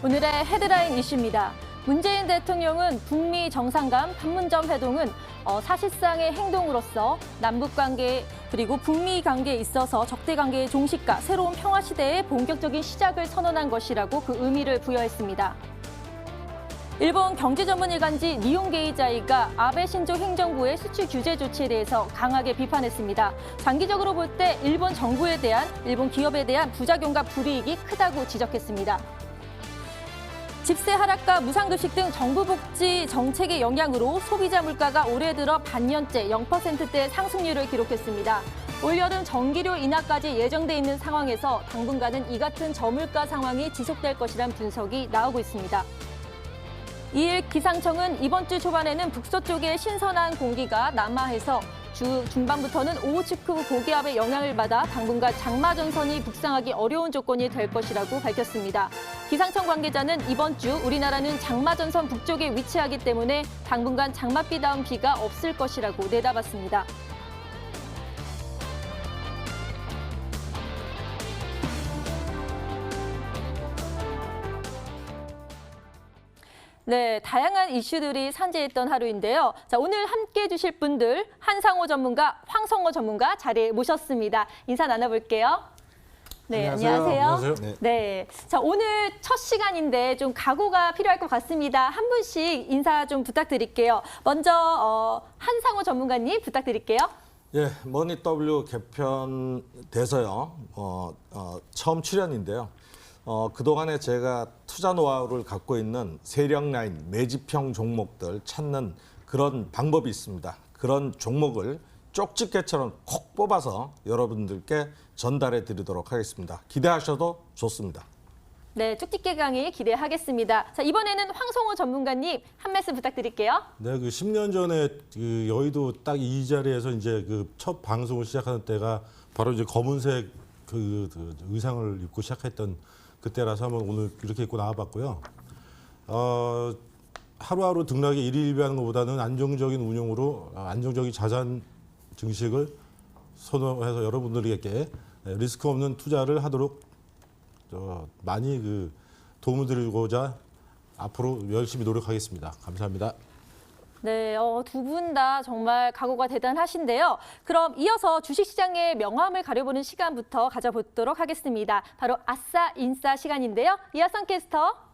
오늘의 헤드라인 이슈입니다. 문재인 대통령은 북미 정상간 판문점 회동은 사실상의 행동으로서 남북관계 그리고 북미 관계에 있어서 적대관계의 종식과 새로운 평화시대의 본격적인 시작을 선언한 것이라고 그 의미를 부여했습니다. 일본 경제전문일간지 니혼 게이자이가 아베 신조 행정부의 수출 규제 조치에 대해서 강하게 비판했습니다. 장기적으로 볼 때 일본 정부에 대한, 일본 기업에 대한 부작용과 불이익이 크다고 지적했습니다. 집세 하락과 무상급식 등 정부 복지 정책의 영향으로 소비자 물가가 올해 들어 반년째 0%대 상승률을 기록했습니다. 올여름 전기료 인하까지 예정돼 있는 상황에서 당분간은 이 같은 저물가 상황이 지속될 것이란 분석이 나오고 있습니다. 이일 기상청은 이번 주 초반에는 북서쪽의 신선한 공기가 남하해서 주 중반부터는 오후측 후 고기압의 영향을 받아 당분간 장마 전선이 북상하기 어려운 조건이 될 것이라고 밝혔습니다. 기상청 관계자는 이번 주 우리나라는 장마 전선 북쪽에 위치하기 때문에 당분간 장맛비다운 비가 없을 것이라고 내다봤습니다. 네, 다양한 이슈들이 산재했던 하루인데요. 자, 오늘 함께해 주실 분들 한상호 전문가, 황성호 전문가 자리에 모셨습니다. 인사 나눠볼게요. 네, 안녕하세요. 네, 자, 오늘 첫 시간인데 좀 각오가 필요할 것 같습니다. 한 분씩 인사 좀 부탁드릴게요. 먼저 한상호 전문가님 부탁드릴게요. 예, 머니W 개편돼서요. 처음 출연인데요. 그동안에 제가 투자 노하우를 갖고 있는 세력 라인, 매집형 종목들 찾는 그런 방법이 있습니다. 그런 종목을 쪽집게처럼 콕 뽑아서 여러분들께 전달해 드리도록 하겠습니다. 기대하셔도 좋습니다. 네, 쪽집게 강의 기대하겠습니다. 자, 이번에는 황성호 전문가님 한 말씀 부탁드릴게요. 네, 그 10년 전에 그 여의도 딱 이 자리에서 이제 그 첫 방송을 시작하는 때가 바로 이제 검은색 그 의상을 입고 시작했던 그때라서 한번 오늘 이렇게 입고 나와봤고요. 하루하루 등락에 일희일비하는 것보다는 안정적인 운용으로 안정적인 자산 증식을 선호해서 여러분들에게 리스크 없는 투자를 하도록 많이 그 도움을 드리고자 앞으로 열심히 노력하겠습니다. 감사합니다. 네, 두 분 다 정말 각오가 대단하신데요. 그럼 이어서 주식시장의 명암을 가려보는 시간부터 가져보도록 하겠습니다. 바로 아싸 인싸 시간인데요. 이하성 캐스터.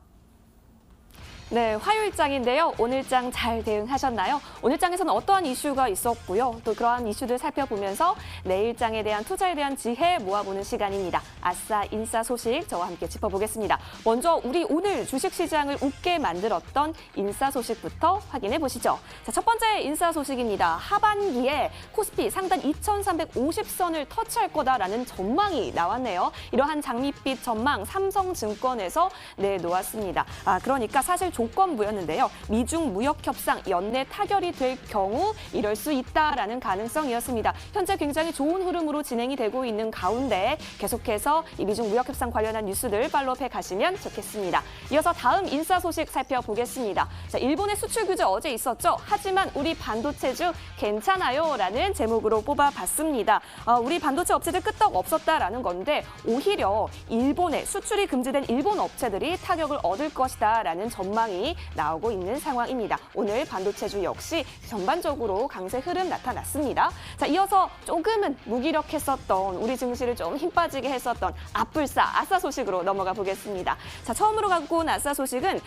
네, 화요일장인데요. 오늘장 잘 대응하셨나요? 오늘장에서는 어떠한 이슈가 있었고요. 또 그러한 이슈들 살펴보면서 내일장에 대한 투자에 대한 지혜 모아보는 시간입니다. 아싸 인싸 소식 저와 함께 짚어보겠습니다. 먼저 우리 오늘 주식시장을 웃게 만들었던 인싸 소식부터 확인해 보시죠. 자, 첫 번째 인싸 소식입니다. 하반기에 코스피 상단 2,350선을 터치할 거다라는 전망이 나왔네요. 이러한 장밋빛 전망 삼성증권에서 내놓았습니다. 그러니까 사실 조건부였는데요. 미중 무역 협상 연내 타결이 될 경우 이럴 수 있다라는 가능성이었습니다. 현재 굉장히 좋은 흐름으로 진행이 되고 있는 가운데 계속해서 이 미중 무역 협상 관련한 뉴스들 팔로우해 가시면 좋겠습니다. 이어서 다음 인싸 소식 살펴보겠습니다. 자, 일본의 수출 규제 어제 있었죠. 하지만 우리 반도체주 괜찮아요라는 제목으로 뽑아봤습니다. 우리 반도체 업체들 끄떡 없었다라는 건데 오히려 일본에 수출이 금지된 일본 업체들이 타격을 얻을 것이다라는 전망이 나오고 있는 상황입니다. 오늘 반도체주 역시 전반적으로 강세 흐름 나타났습니다. 자, 이어서 조금은 무기력했었던 우리 증시를 좀 힘 빠지게 했었던 아뿔싸 아싸 소식으로 넘어가 보겠습니다. 자, 처음으로 갖고 온 아싸 소식은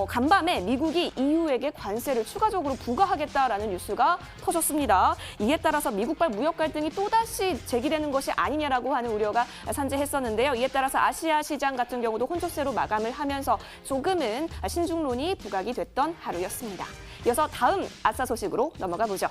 간밤에 미국이 EU에게 관세를 추가적으로 부과하겠다라는 뉴스가 터졌습니다. 이에 따라서 미국발 무역 갈등이 또다시 제기되는 것이 아니냐라고 하는 우려가 산재했었는데요. 이에 따라서 아시아 시장 같은 경우도 혼조세로 마감을 하면서 조금은 신중론이 부각이 됐던 하루였습니다. 이어서 다음 아싸 소식으로 넘어가 보죠.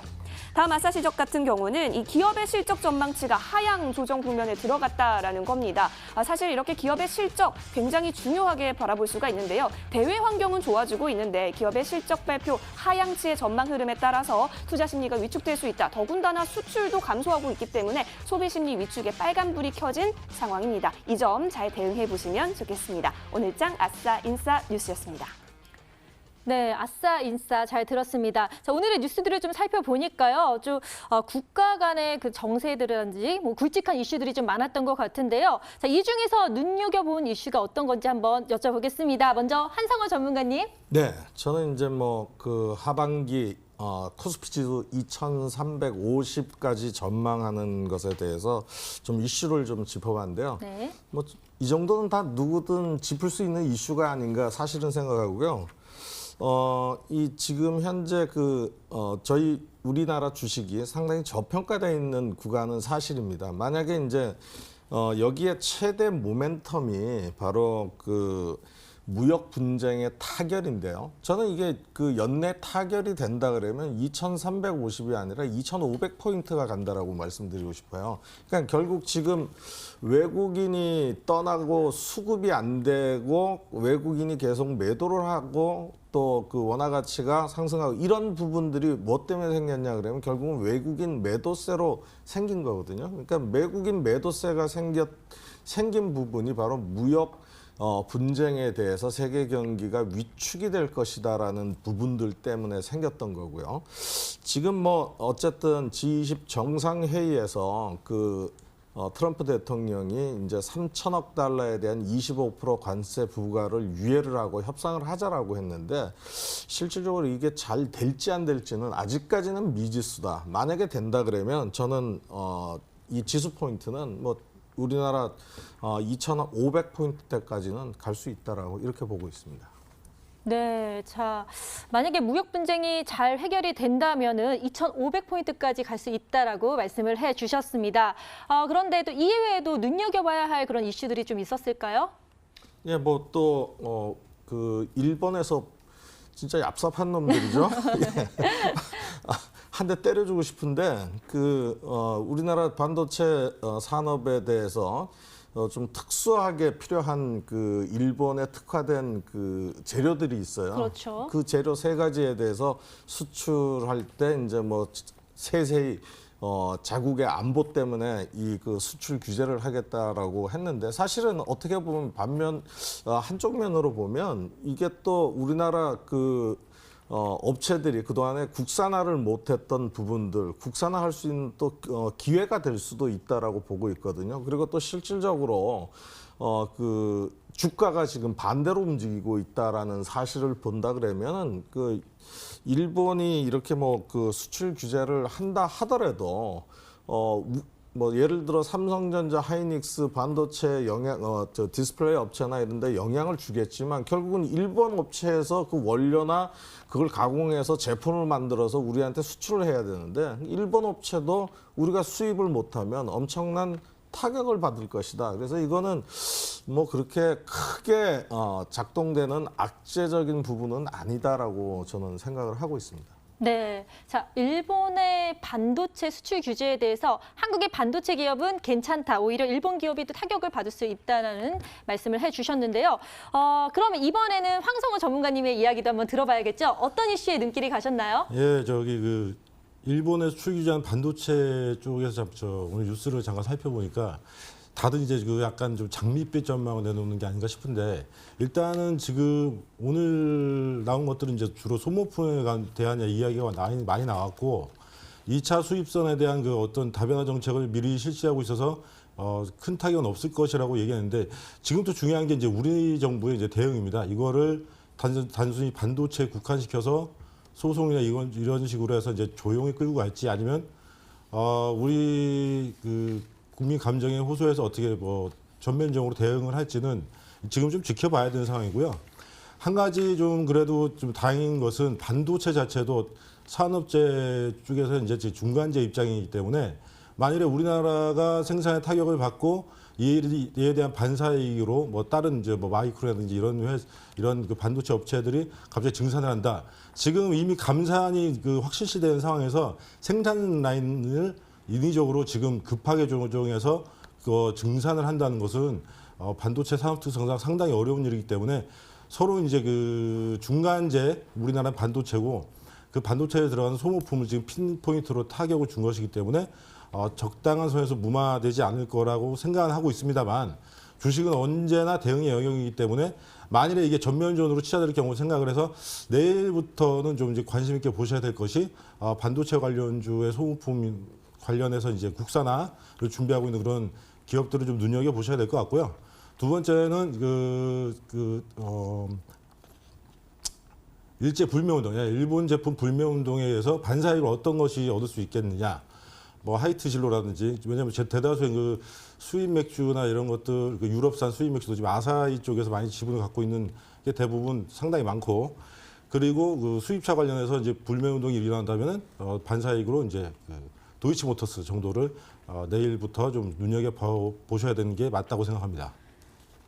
다음 아싸 시적 같은 경우는 이 기업의 실적 전망치가 하향 조정 국면에 들어갔다라는 겁니다. 사실 이렇게 기업의 실적 굉장히 중요하게 바라볼 수가 있는데요. 대외 환경은 좋아지고 있는데 기업의 실적 발표 하향치의 전망 흐름에 따라서 투자 심리가 위축될 수 있다. 더군다나 수출도 감소하고 있기 때문에 소비 심리 위축에 빨간불이 켜진 상황입니다. 이 점 잘 대응해 보시면 좋겠습니다. 오늘장 아싸 인싸 뉴스였습니다. 네, 아싸 인싸 잘 들었습니다. 자, 오늘의 뉴스들을 좀 살펴보니까요. 좀 국가 간의 그 정세들이라든지 뭐 굵직한 이슈들이 좀 많았던 것 같은데요. 자, 이 중에서 눈여겨본 이슈가 어떤 건지 한번 여쭤보겠습니다. 먼저 한상원 전문가님. 네, 저는 이제 뭐 그 하반기 코스피 지수 2,350까지 전망하는 것에 대해서 좀 이슈를 좀 짚어봤는데요. 네. 뭐 이 정도는 다 누구든 짚을 수 있는 이슈가 아닌가 사실은 생각하고요. 이 지금 현재 저희 우리나라 주식이 상당히 저평가되어 있는 구간은 사실입니다. 만약에 이제 여기에 최대 모멘텀이 바로 그 무역 분쟁의 타결인데요. 저는 이게 그 연내 타결이 된다 그러면 2,350이 아니라 2,500포인트가 간다라고 말씀드리고 싶어요. 그러니까 결국 지금 외국인이 떠나고 수급이 안 되고 외국인이 계속 매도를 하고 또 그 원화 가치가 상승하고 이런 부분들이 뭐 때문에 생겼냐 그러면 결국은 외국인 매도세로 생긴 거거든요. 그러니까 외국인 매도세가 생긴 부분이 바로 무역 분쟁에 대해서 세계 경기가 위축이 될 것이다라는 부분들 때문에 생겼던 거고요. 지금 뭐 어쨌든 G20 정상회의에서 트럼프 대통령이 이제 3천억 달러에 대한 25% 관세 부과를 유예를 하고 협상을 하자라고 했는데 실질적으로 이게 잘 될지 안 될지는 아직까지는 미지수다. 만약에 된다 그러면 저는 이 지수 포인트는 뭐 우리나라 2,500포인트대까지는 갈 수 있다라고 이렇게 보고 있습니다. 네, 자, 만약에 무역 분쟁이 잘 해결이 된다면은 2,500포인트까지 갈 수 있다라고 말씀을 해주셨습니다. 그런데 또 이외에도 눈여겨봐야 할 그런 이슈들이 좀 있었을까요? 예, 뭐 또 일본에서 진짜 얍삽한 놈들이죠. 예. 한 대 때려주고 싶은데 우리나라 반도체 산업에 대해서 좀 특수하게 필요한 일본에 특화된 재료들이 있어요. 그렇죠. 그 재료 3가지에 대해서 수출할 때 이제 뭐 세세히 자국의 안보 때문에 수출 규제를 하겠다라고 했는데 사실은 어떻게 보면 한쪽 면으로 보면 이게 또 우리나라 업체들이 그동안에 국산화를 못했던 부분들 국산화할 수 있는 또 기회가 될 수도 있다라고 보고 있거든요. 그리고 또 실질적으로 주가가 지금 반대로 움직이고 있다라는 사실을 본다 그러면은 일본이 이렇게 수출 규제를 한다 하더라도 뭐 예를 들어 삼성전자, 하이닉스, 반도체 디스플레이 업체나 이런 데 영향을 주겠지만 결국은 일본 업체에서 그 원료나 그걸 가공해서 제품을 만들어서 우리한테 수출을 해야 되는데 일본 업체도 우리가 수입을 못하면 엄청난 타격을 받을 것이다. 그래서 이거는 뭐 그렇게 크게 작동되는 악재적인 부분은 아니다라고 저는 생각을 하고 있습니다. 네, 자, 일본의 반도체 수출 규제에 대해서 한국의 반도체 기업은 괜찮다. 오히려 일본 기업이 또 타격을 받을 수 있다는 말씀을 해주셨는데요. 그러면 이번에는 황성호 전문가님의 이야기도 한번 들어봐야겠죠. 어떤 이슈에 눈길이 가셨나요? 예, 일본의 수출 규제한 반도체 쪽에서 오늘 뉴스를 잠깐 살펴보니까 다들 이제 약간 좀 장밋빛 전망을 내놓는 게 아닌가 싶은데 일단은 지금 오늘 나온 것들은 이제 주로 소모품에 대한 이야기가 많이 나왔고 2차 수입선에 대한 어떤 다변화 정책을 미리 실시하고 있어서 큰 타격은 없을 것이라고 얘기했는데 지금 또 중요한 게 이제 우리 정부의 이제 대응입니다. 이거를 단순히 반도체에 국한시켜서 소송이나 이런 식으로 해서 이제 조용히 끌고 갈지 아니면 우리 국민 감정에 호소해서 어떻게 전면적으로 대응을 할지는 지금 좀 지켜봐야 되는 상황이고요. 한 가지 좀 그래도 좀 다행인 것은 반도체 자체도 산업재 쪽에서 이제 중간재 입장이기 때문에 만일에 우리나라가 생산에 타격을 받고 이에 대한 반사이익으로 다른 이제 마이크로라든지 이런 반도체 업체들이 갑자기 증산을 한다. 지금 이미 감산이 확실시되는 상황에서 생산 라인을 인위적으로 지금 급하게 조정해서 증산을 한다는 것은 반도체 산업 특성상 상당히 어려운 일이기 때문에 서로 이제 중간재 우리나라 반도체고 그 반도체에 들어가는 소모품을 지금 핀포인트로 타격을 준 것이기 때문에 적당한 선에서 무마되지 않을 거라고 생각은 하고 있습니다만 주식은 언제나 대응의 영역이기 때문에 만일에 이게 전면전으로 치닫을 경우 생각을 해서 내일부터는 좀 이제 관심 있게 보셔야 될 것이 반도체 관련주의 소모품 관련해서 이제 국산화를 준비하고 있는 그런 기업들을 좀 눈여겨 보셔야 될 것 같고요. 두 번째는 일제 불매운동, 일본 제품 불매운동에 의해서 반사이익을 어떤 것이 얻을 수 있겠느냐. 뭐 하이트 진로라든지, 왜냐하면 대다수의 그 수입 맥주나 이런 것들, 그 유럽산 수입 맥주도 지금 아사히 쪽에서 많이 지분을 갖고 있는 게 대부분 상당히 많고, 그리고 그 수입차 관련해서 이제 불매운동이 일어난다면은 반사이익으로 이제 그 도이치모터스 정도를 내일부터 좀 눈여겨 보셔야 되는 게 맞다고 생각합니다.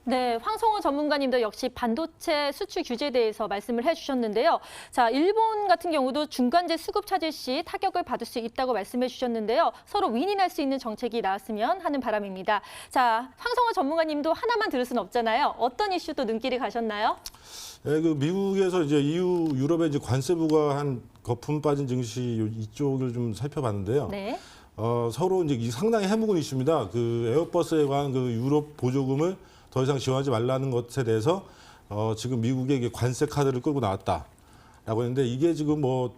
네, 황성호 전문가님도 역시 반도체 수출 규제에 대해서 말씀을 해주셨는데요. 자, 일본 같은 경우도 중간재 수급 차질 시 타격을 받을 수 있다고 말씀해 주셨는데요. 서로 윈윈할 수 있는 정책이 나왔으면 하는 바람입니다. 자, 황성호 전문가님도 하나만 들을 수는 없잖아요. 어떤 이슈도 눈길이 가셨나요? 네, 그 미국에서 이제 EU, 유럽에 이제 관세 부과한 거품 빠진 증시 이쪽을 좀 살펴봤는데요. 네. 서로 이제 상당히 해묵은 이슈입니다. 그 에어버스에 관한 그 유럽 보조금을 더 이상 지원하지 말라는 것에 대해서 지금 미국의 관세 카드를 끌고 나왔다라고 했는데 이게 지금 뭐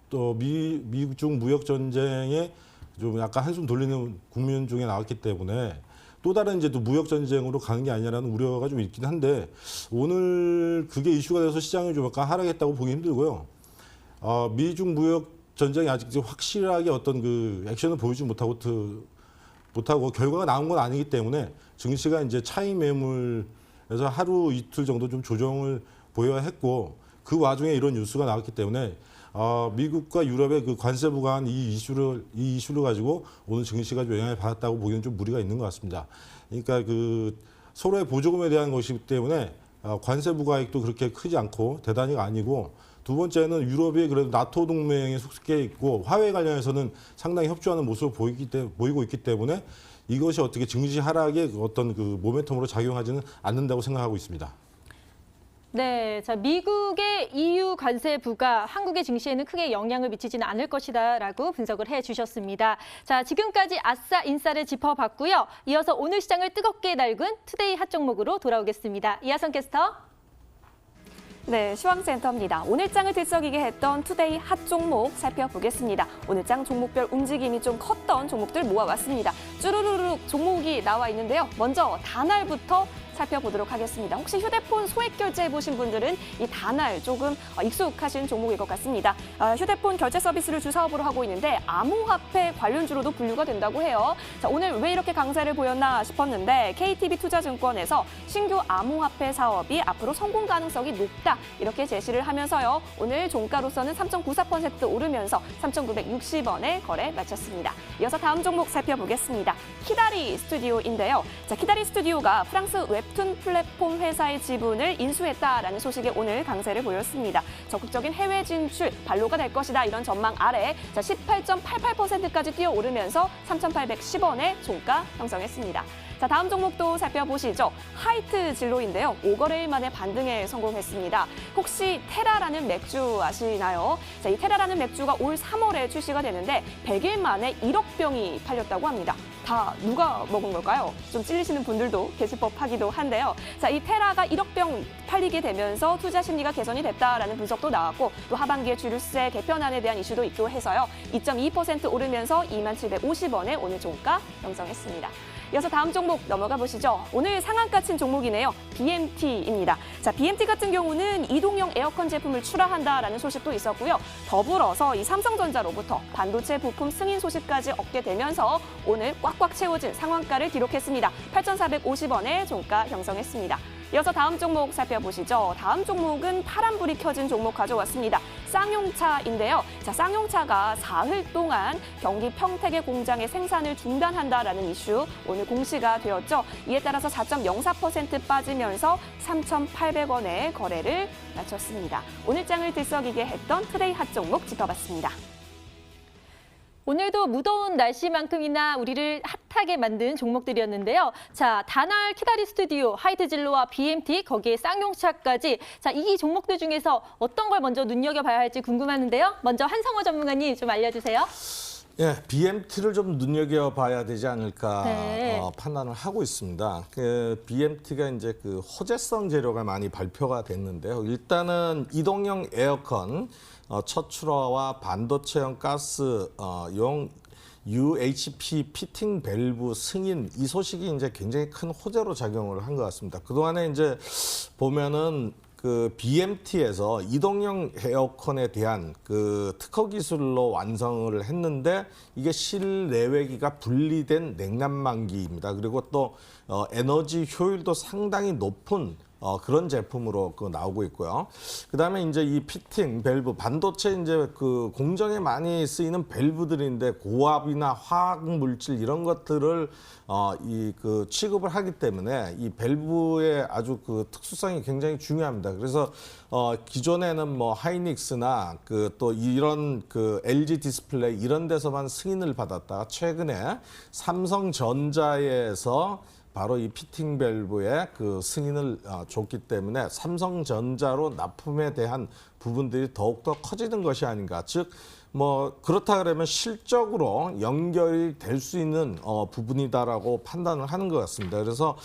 또 미중 무역 전쟁에 좀 약간 한숨 돌리는 국면 중에 나왔기 때문에 또 다른 이제 또 무역 전쟁으로 가는 게 아니냐라는 우려가 좀 있긴 한데 오늘 그게 이슈가 돼서 시장이 좀 약간 하락했다고 보기 힘들고요. 미중 무역 전쟁이 아직 확실하게 어떤 그 액션을 보이지 못하고 결과가 나온 건 아니기 때문에 증시가 이제 차익 매물에서 하루 이틀 정도 좀 조정을 보여야 했고 그 와중에 이런 뉴스가 나왔기 때문에 미국과 유럽의 그 관세 부과한 이 이슈를 가지고 오늘 증시가 좀 영향을 받았다고 보기는 좀 무리가 있는 것 같습니다. 그러니까 그 서로의 보조금에 대한 것이기 때문에 관세 부과액도 그렇게 크지 않고 대단히가 아니고 두 번째는 유럽이 그래도 나토 동맹에 속해 있고 화웨이 관련해서는 상당히 협조하는 모습을 보이고 있기 때문에 이것이 어떻게 증시 하락에 어떤 그 모멘텀으로 작용하지는 않는다고 생각하고 있습니다. 네, 자, 미국의 EU 관세 부과 한국의 증시에는 크게 영향을 미치지는 않을 것이다라고 분석을 해주셨습니다. 자, 지금까지 아싸 인사를 짚어봤고요. 이어서 오늘 시장을 뜨겁게 달군 투데이 핫 종목으로 돌아오겠습니다. 이하선 캐스터. 네, 시황센터입니다. 오늘 장을 들썩이게 했던 투데이 핫 종목 살펴보겠습니다. 오늘 장 종목별 움직임이 좀 컸던 종목들 모아왔습니다. 쭈루루룩 종목이 나와 있는데요. 먼저 다날부터 살펴보도록 하겠습니다. 혹시 휴대폰 소액 결제해보신 분들은 이 다날 조금 익숙하신 종목일 것 같습니다. 휴대폰 결제 서비스를 주 사업으로 하고 있는데 암호화폐 관련주로도 분류가 된다고 해요. 자, 오늘 왜 이렇게 강세를 보였나 싶었는데 KTB투자증권에서 신규 암호화폐 사업이 앞으로 성공 가능성이 높다 이렇게 제시를 하면서요. 오늘 종가로서는 3.94% 오르면서 3,960원에 거래 마쳤습니다. 이어서 다음 종목 살펴보겠습니다. 키다리 스튜디오인데요. 자, 키다리 스튜디오가 프랑스 웹툰 플랫폼 회사의 지분을 인수했다라는 소식에 오늘 강세를 보였습니다. 적극적인 해외 진출 발로가 될 것이다 이런 전망 아래 18.88%까지 뛰어오르면서 3,810원에 종가 형성했습니다. 자, 다음 종목도 살펴보시죠. 하이트 진로인데요. 5거래일 만에 반등에 성공했습니다. 혹시 테라라는 맥주 아시나요? 자, 이 테라라는 맥주가 올 3월에 출시가 되는데 100일 만에 1억 병이 팔렸다고 합니다. 다 누가 먹은 걸까요? 좀 찔리시는 분들도 계실 법하기도 한데요. 자, 이 테라가 1억 병 팔리게 되면서 투자 심리가 개선이 됐다라는 분석도 나왔고 또 하반기에 주류세 개편안에 대한 이슈도 있고 해서요. 2.2% 오르면서 2750원에 오늘 종가 형성했습니다. 이어서 다음 종목 넘어가 보시죠. 오늘 상한가 친 종목이네요. BMT입니다. 자, BMT 같은 경우는 이동형 에어컨 제품을 출하한다라는 소식도 있었고요. 더불어서 이 삼성전자로부터 반도체 부품 승인 소식까지 얻게 되면서 오늘 꽉꽉 채워진 상한가를 기록했습니다. 8,450원에 종가 형성했습니다. 이어서 다음 종목 살펴보시죠. 다음 종목은 파란불이 켜진 종목 가져왔습니다. 쌍용차인데요. 자, 쌍용차가 사흘 동안 경기 평택의 공장의 생산을 중단한다라는 이슈 오늘 공시가 되었죠. 이에 따라서 4.04% 빠지면서 3,800원에 거래를 마쳤습니다. 오늘 장을 들썩이게 했던 투데이 핫 종목 짚어봤습니다. 오늘도 무더운 날씨만큼이나 우리를 핫하게 만든 종목들이었는데요. 자, 다날 키다리 스튜디오, 하이트진로와 BMT, 거기에 쌍용차까지. 자, 이 종목들 중에서 어떤 걸 먼저 눈여겨봐야 할지 궁금한데요. 먼저 한성호 전문가님 좀 알려주세요. 예, BMT를 좀 눈여겨봐야 되지 않을까 네. 판단을 하고 있습니다. 그 BMT가 이제 그 호재성 재료가 많이 발표가 됐는데요. 일단은 이동형 에어컨 첫 출하와 반도체형 가스용 UHP 피팅 밸브 승인 이 소식이 이제 굉장히 큰 호재로 작용을 한 것 같습니다. 그동안에 이제 보면은 그 BMT에서 이동형 에어컨에 대한 그 특허 기술로 완성을 했는데 이게 실내외기가 분리된 냉난망기입니다. 그리고 또 에너지 효율도 상당히 높은 그런 제품으로 나오고 있고요. 그다음에 이제 이 피팅 밸브 반도체 이제 그 공정에 많이 쓰이는 밸브들인데 고압이나 화학 물질 이런 것들을 이 그 취급을 하기 때문에 이 밸브의 아주 그 특수성이 굉장히 중요합니다. 그래서 기존에는 뭐 하이닉스나 그 또 이런 그 LG 디스플레이 이런 데서만 승인을 받았다가 최근에 삼성전자에서 바로 이 피팅 밸브에 그 승인을 줬기 때문에 삼성전자로 납품에 대한 부분들이 더욱더 커지는 것이 아닌가. 즉, 뭐 그렇다 그러면 실적으로 연결이 될 수 있는 부분이다라고 판단을 하는 것 같습니다. 그래서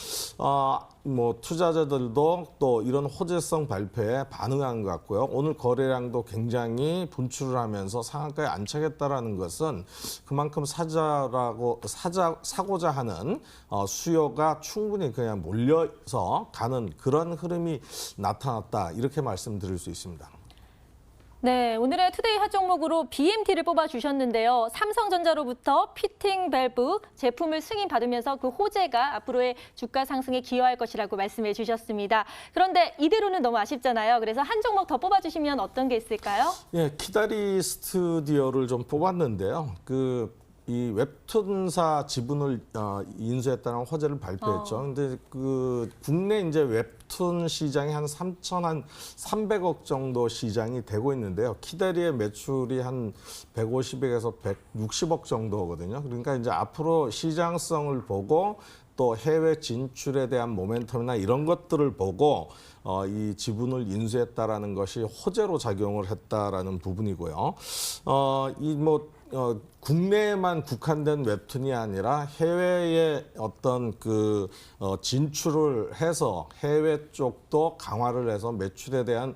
뭐 투자자들도 또 이런 호재성 발표에 반응한 것 같고요. 오늘 거래량도 굉장히 분출을 하면서 상한가에 안착했다라는 것은 그만큼 사고자 하는 수요가 충분히 그냥 몰려서 가는 그런 흐름이 나타났다 이렇게 말씀드릴 수 있습니다. 네, 오늘의 투데이 핫 종목으로 BMT를 뽑아주셨는데요. 삼성전자로부터 피팅 밸브 제품을 승인받으면서 그 호재가 앞으로의 주가 상승에 기여할 것이라고 말씀해 주셨습니다. 그런데 이대로는 너무 아쉽잖아요. 그래서 한 종목 더 뽑아주시면 어떤 게 있을까요? 예, 키다리 스튜디오를 좀 뽑았는데요. 이 웹툰사 지분을 인수했다는 호재를 발표했죠. 근데 그 국내 이제 웹툰 시장이 한 3,300억 정도 시장이 되고 있는데요. 키다리의 매출이 한 150억에서 160억 정도거든요. 그러니까 이제 앞으로 시장성을 보고 또 해외 진출에 대한 모멘텀이나 이런 것들을 보고 이 지분을 인수했다라는 것이 호재로 작용을 했다라는 부분이고요. 국내에만 국한된 웹툰이 아니라 해외에 어떤 진출을 해서 해외 쪽도 강화를 해서 매출에 대한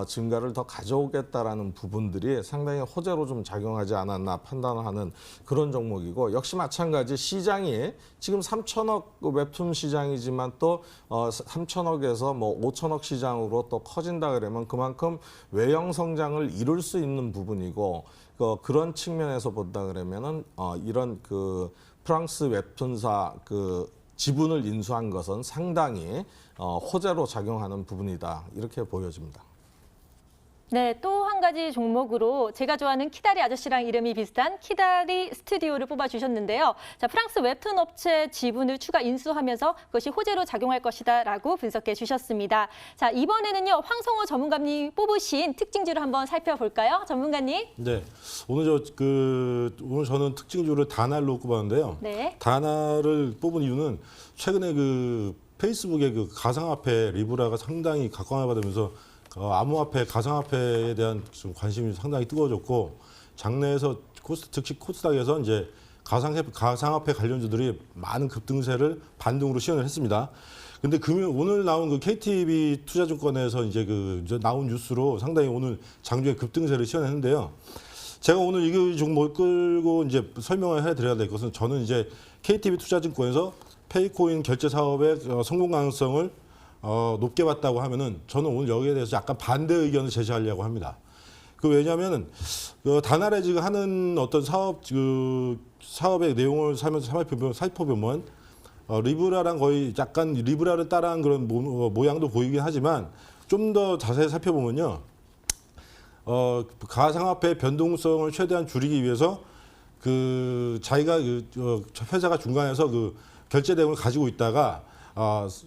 증가를 더 가져오겠다라는 부분들이 상당히 호재로 좀 작용하지 않았나 판단하는 그런 종목이고 역시 마찬가지 시장이 지금 3천억 웹툰 시장이지만 또 3천억에서 뭐 5천억 시장으로 또 커진다 그러면 그만큼 외형 성장을 이룰 수 있는 부분이고 그런 측면에서 본다 그러면은 이런 그 프랑스 웹툰사 지분을 인수한 것은 상당히 호재로 작용하는 부분이다 이렇게 보여집니다. 네, 또 한 가지 종목으로 제가 좋아하는 키다리 아저씨랑 이름이 비슷한 키다리 스튜디오를 뽑아주셨는데요. 자, 프랑스 웹툰 업체 지분을 추가 인수하면서 그것이 호재로 작용할 것이다라고 분석해 주셨습니다. 자, 이번에는요, 황성호 전문가님 뽑으신 특징주를 한번 살펴볼까요? 전문가님. 네, 오늘 오늘 저는 특징주를 다날로 꼽았는데요. 네. 다날을 뽑은 이유는 최근에 페이스북의 가상화폐 리브라가 상당히 각광을 받으면서 암호화폐, 가상화폐에 대한 좀 관심이 상당히 뜨거워졌고 장내에서 특히 코스닥에서 이제 가상화폐 관련주들이 많은 급등세를 반등으로 시연을 했습니다. 근데 오늘 나온 KTB 투자증권에서 이제 나온 뉴스로 상당히 오늘 장중에 급등세를 시연했는데요. 제가 오늘 이 종목을 끌고 이제 설명을 해드려야 될 것은 저는 이제 KTB 투자증권에서 페이코인 결제 사업의 성공 가능성을 높게 봤다고 하면은 저는 오늘 여기에 대해서 약간 반대 의견을 제시하려고 합니다. 왜냐하면 다날에 지금 하는 어떤 사업의 내용을 살펴보면 리브라랑 거의 약간 리브라를 따라한 그런 모양도 보이긴 하지만 좀 더 자세히 살펴보면요. 가상화폐 변동성을 최대한 줄이기 위해서 자기가 회사가 중간에서 결제 내용을 가지고 있다가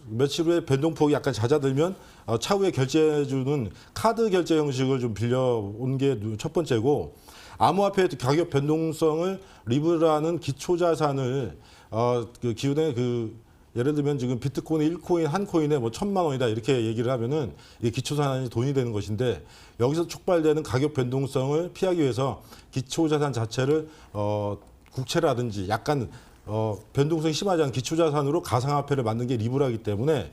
며칠 후에 변동폭이 약간 잦아들면 차후에 결제해주는 카드 결제 형식을 좀 빌려온 게 첫 번째고 암호화폐 가격 변동성을 리브라는 기초자산을 기존에 예를 들면 지금 비트코인 1코인 한 코인에 뭐 1,000만 원이다 이렇게 얘기를 하면은 이게 기초자산이 돈이 되는 것인데 여기서 촉발되는 가격 변동성을 피하기 위해서 기초자산 자체를 국채라든지 약간 변동성이 심하지 않은 기초자산으로 가상화폐를 만든 게 리브라기 때문에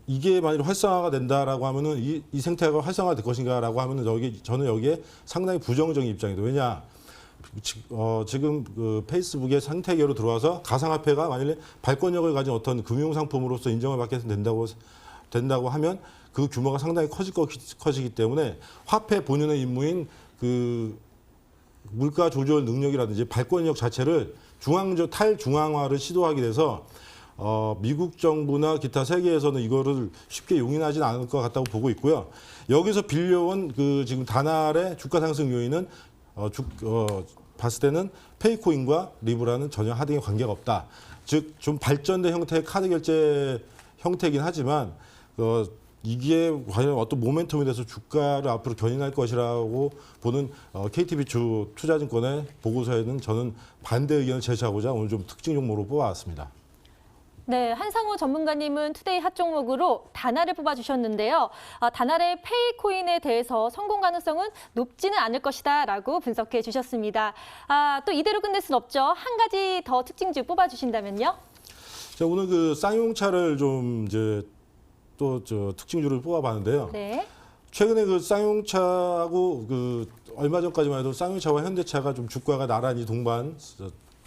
이게 만약 활성화가 된다라고 하면은 이 생태계가 활성화될 것인가라고 하면은 저는 여기에 상당히 부정적인 입장이다. 왜냐? 지금 그 페이스북의 생태계로 들어와서 가상화폐가 만약에 발권력을 가진 어떤 금융상품으로서 인정을 받게 된다고 하면 그 규모가 상당히 커지기 때문에 화폐 본연의 임무인 그 물가 조절 능력이라든지 발권력 자체를 탈중앙화를 시도하게 돼서 미국 정부나 기타 세계에서는 이거를 쉽게 용인하지는 않을 것 같다고 보고 있고요. 여기서 빌려온 그 지금 다날의 주가 상승 요인은 봤을 때는 페이코인과 리브라는 전혀 하등의 관계가 없다. 즉 좀 발전된 형태의 카드 결제 형태이긴 하지만 이게 과연 어떤 모멘텀이 돼서 주가를 앞으로 견인할 것이라고 보는 KTB주 투자증권의 보고서에는 저는 반대 의견을 제시하고자 오늘 좀 특징 종목으로 뽑아왔습니다. 네, 한상우 전문가님은 투데이 핫 종목으로 다날을 뽑아주셨는데요. 다날의 페이코인에 대해서 성공 가능성은 높지는 않을 것이다라고 분석해 주셨습니다. 또 이대로 끝낼 순 없죠. 한 가지 더 특징주 뽑아주신다면요? 자, 오늘 그 쌍용차를 좀 이제 또 특징주를 뽑아봤는데요. 네. 최근에 그 쌍용차하고 그 얼마 전까지만 해도 쌍용차와 현대차가 좀 주가가 나란히 동반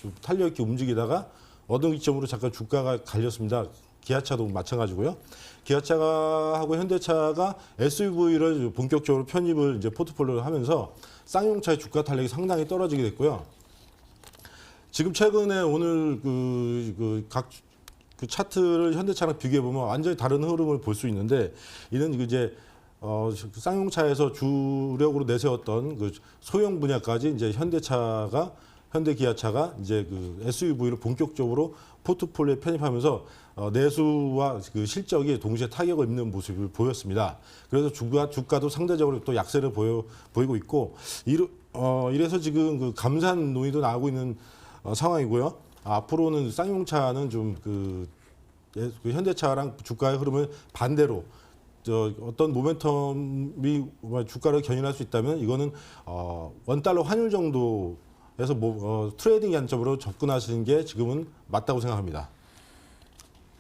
좀 탄력 있게 움직이다가 어느 기점으로 잠깐 주가가 갈렸습니다. 기아차도 마찬가지고요. 기아차하고 현대차가 SUV를 본격적으로 편입을 이제 포트폴리오를 하면서 쌍용차의 주가 탄력이 상당히 떨어지게 됐고요. 지금 최근에 오늘 각 차트를 현대차랑 비교해 보면 완전히 다른 흐름을 볼 수 있는데 이는 이제 쌍용차에서 주력으로 내세웠던 그 소형 분야까지 이제 현대기아차가 이제 그 SUV를 본격적으로 포트폴리오에 편입하면서 내수와 그 실적이 동시에 타격을 입는 모습을 보였습니다. 그래서 주가도 상대적으로 또 약세를 보이고 있고 이래서 지금 그 감산 논의도 나오고 있는 상황이고요. 앞으로는 쌍용차는 좀 그 현대차랑 주가의 흐름을 반대로 어떤 모멘텀이 주가를 견인할 수 있다면 이거는 원달러 환율 정도에서 트레이딩 관점으로 접근하시는 게 지금은 맞다고 생각합니다.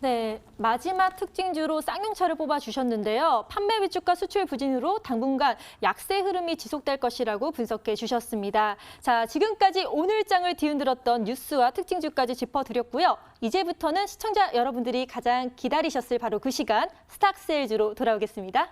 네, 마지막 특징주로 쌍용차를 뽑아주셨는데요. 판매 위축과 수출 부진으로 당분간 약세 흐름이 지속될 것이라고 분석해 주셨습니다. 자, 지금까지 오늘장을 뒤흔들었던 뉴스와 특징주까지 짚어드렸고요. 이제부터는 시청자 여러분들이 가장 기다리셨을 바로 그 시간, 스탁세일즈로 돌아오겠습니다.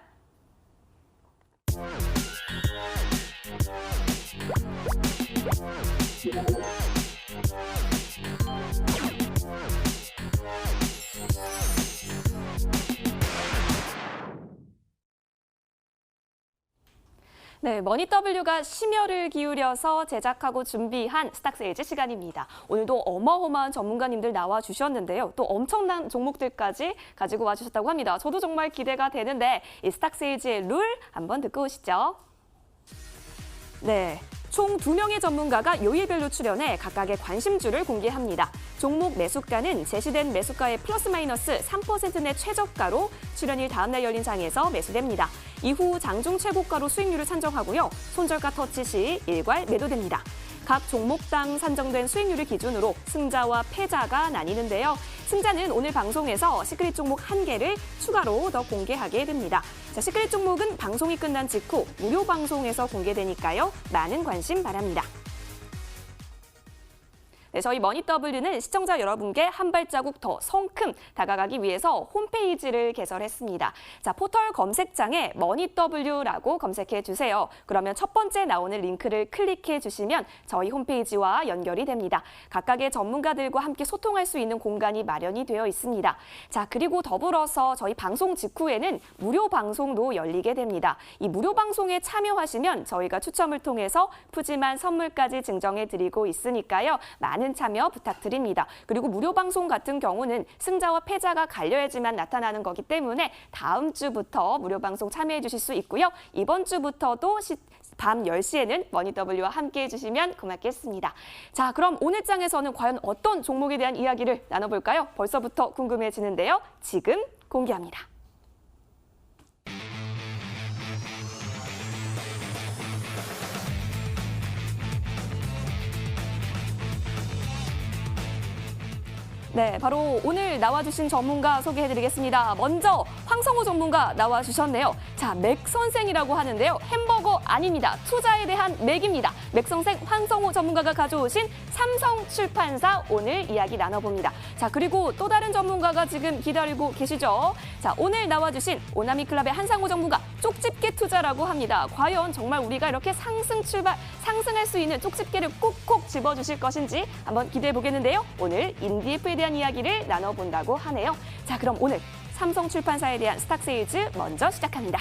네, 머니W가 심혈을 기울여서 제작하고 준비한 스탁세일즈 시간입니다. 오늘도 어마어마한 전문가님들 나와주셨는데요. 또 엄청난 종목들까지 가지고 와주셨다고 합니다. 저도 정말 기대가 되는데 이 스탁세일즈의 룰 한번 듣고 오시죠. 네. 총 2명의 전문가가 요일별로 출연해 각각의 관심주를 공개합니다. 종목 매수가는 제시된 매수가의 플러스 마이너스 3% 내 최저가로 출연일 다음날 열린 장에서 매수됩니다. 이후 장중 최고가로 수익률을 산정하고요. 손절가 터치 시 일괄 매도됩니다. 각 종목당 산정된 수익률을 기준으로 승자와 패자가 나뉘는데요. 승자는 오늘 방송에서 시크릿 종목 1개를 추가로 더 공개하게 됩니다. 자, 시크릿 종목은 방송이 끝난 직후 무료 방송에서 공개되니까요. 많은 관심 바랍니다. 네, 저희 머니W는 시청자 여러분께 한 발자국 더 성큼 다가가기 위해서 홈페이지를 개설했습니다. 자, 포털 검색창에 머니W라고 검색해 주세요. 그러면 첫 번째 나오는 링크를 클릭해 주시면 저희 홈페이지와 연결이 됩니다. 각각의 전문가들과 함께 소통할 수 있는 공간이 마련이 되어 있습니다. 자, 그리고 더불어서 저희 방송 직후에는 무료 방송도 열리게 됩니다. 이 무료 방송에 참여하시면 저희가 추첨을 통해서 푸짐한 선물까지 증정해 드리고 있으니까요. 많은 참여 부탁드립니다. 그리고 무료 방송 같은 경우는 승자와 패자가 갈려야지만 나타나는 거기 때문에 다음 주부터 무료 방송 참여해 주실 수 있고요. 이번 주부터도 밤 10시에는 머니W와 함께해 주시면 고맙겠습니다. 자, 그럼 오늘 장에서는 과연 어떤 종목에 대한 이야기를 나눠볼까요? 벌써부터 궁금해지는데요. 지금 공개합니다. 네, 바로 오늘 나와주신 전문가 소개해드리겠습니다. 먼저 황성호 전문가 나와주셨네요. 자, 맥 선생이라고 하는데요. 햄버거 아닙니다. 투자에 대한 맥입니다. 맥 선생 황성호 전문가가 가져오신 삼성출판사 오늘 이야기 나눠봅니다. 자, 그리고 또 다른 전문가가 지금 기다리고 계시죠. 자, 오늘 나와주신 오나미클럽의 한상호 전문가 쪽집게 투자라고 합니다. 과연 정말 우리가 이렇게 상승할 수 있는 쪽집게를 콕콕 집어주실 것인지 한번 기대해 보겠는데요. 오늘 인디에프에 대한 이야기를 나눠본다고 하네요. 자, 그럼 오늘 삼성출판사에 대한 스탁세일즈 먼저 시작합니다.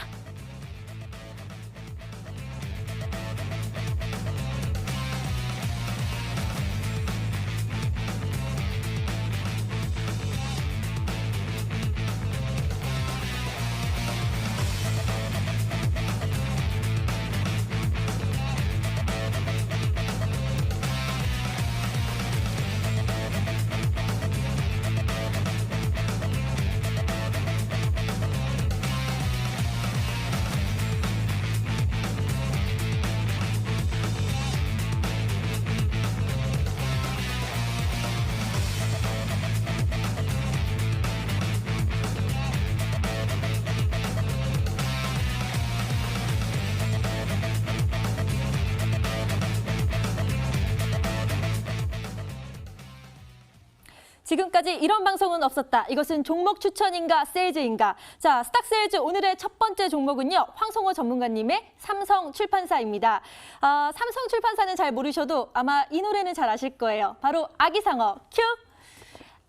지금까지 이런 방송은 없었다. 이것은 종목 추천인가 세일즈인가? 자, 스탁세일즈 오늘의 첫 번째 종목은요. 황성호 전문가님의 삼성출판사입니다. 삼성출판사는 잘 모르셔도 아마 이 노래는 잘 아실 거예요. 바로 아기상어 큐!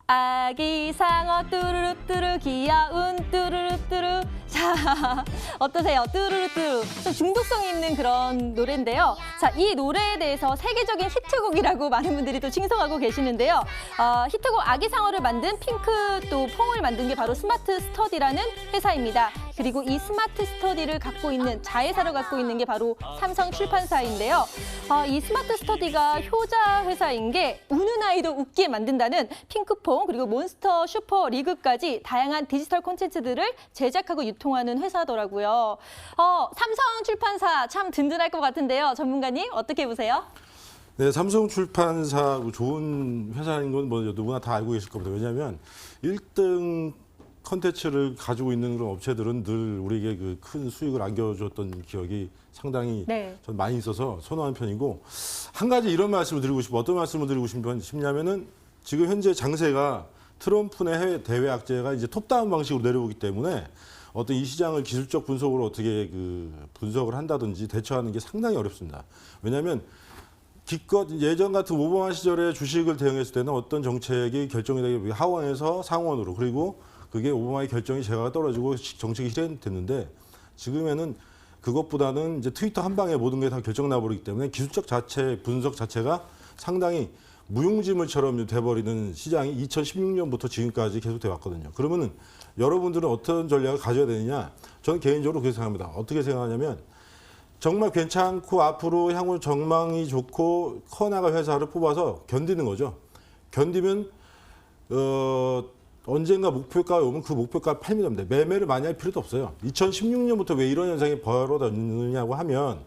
아기상어 뚜루루뚜루 귀여운 뚜루루뚜루. 자, 어떠세요? 뚜루루뚜루. 좀 중독성 있는 그런 노래인데요. 자, 이 노래에 대해서 세계적인 히트곡이라고 많은 분들이 또 칭송하고 계시는데요. 히트곡 아기상어를 만든 핑크 또 퐁을 만든 게 바로 스마트 스터디라는 회사입니다. 그리고 이 스마트 스터디를 갖고 있는 자회사를 갖고 있는 게 바로 삼성출판사인데요. 이 스마트 스터디가 효자 회사인 게 우는 아이도 웃게 만든다는 핑크퐁 그리고 몬스터 슈퍼 리그까지 다양한 디지털 콘텐츠들을 제작하고 유통하는 회사더라고요. 삼성출판사 참 든든할 것 같은데요. 전문가님 어떻게 보세요? 네, 삼성출판사 좋은 회사인 건 뭐 누구나 다 알고 계실 겁니다. 왜냐하면 1등 컨텐츠를 가지고 있는 그런 업체들은 늘 우리에게 그 큰 수익을 안겨줬던 기억이 상당히 전 많이 있어서 선호하는 편이고, 한 가지 이런 말씀을 드리고 싶어요. 어떤 말씀을 드리고 싶냐면은 지금 현재 장세가 트럼프 내 해외 대외 악재가 이제 톱다운 방식으로 내려오기 때문에 어떤 이 시장을 기술적 분석으로 어떻게 분석을 한다든지 대처하는 게 상당히 어렵습니다. 왜냐하면 기껏 예전 같은 오바마 시절에 주식을 대응했을 때는 어떤 정책이 결정이 되게 하원에서 상원으로, 그리고 그게 오바마의 결정이 제가가 떨어지고 정책이 실현됐는데, 지금에는 그것보다는 이제 트위터 한 방에 모든 게 다 결정 나버리기 때문에 기술적 분석 자체가 상당히 무용지물처럼 돼버리는 시장이 2016년부터 지금까지 계속 돼 왔거든요. 그러면은 여러분들은 어떤 전략을 가져야 되느냐? 저는 개인적으로 그렇게 생각합니다. 어떻게 생각하냐면, 정말 괜찮고 앞으로 향후 전망이 좋고 커나갈 회사를 뽑아서 견디는 거죠. 견디면 언젠가 목표가에 오면 그 목표가 팔면 됩니다. 매매를 많이 할 필요도 없어요. 2016년부터 왜 이런 현상이 벌어졌느냐고 하면,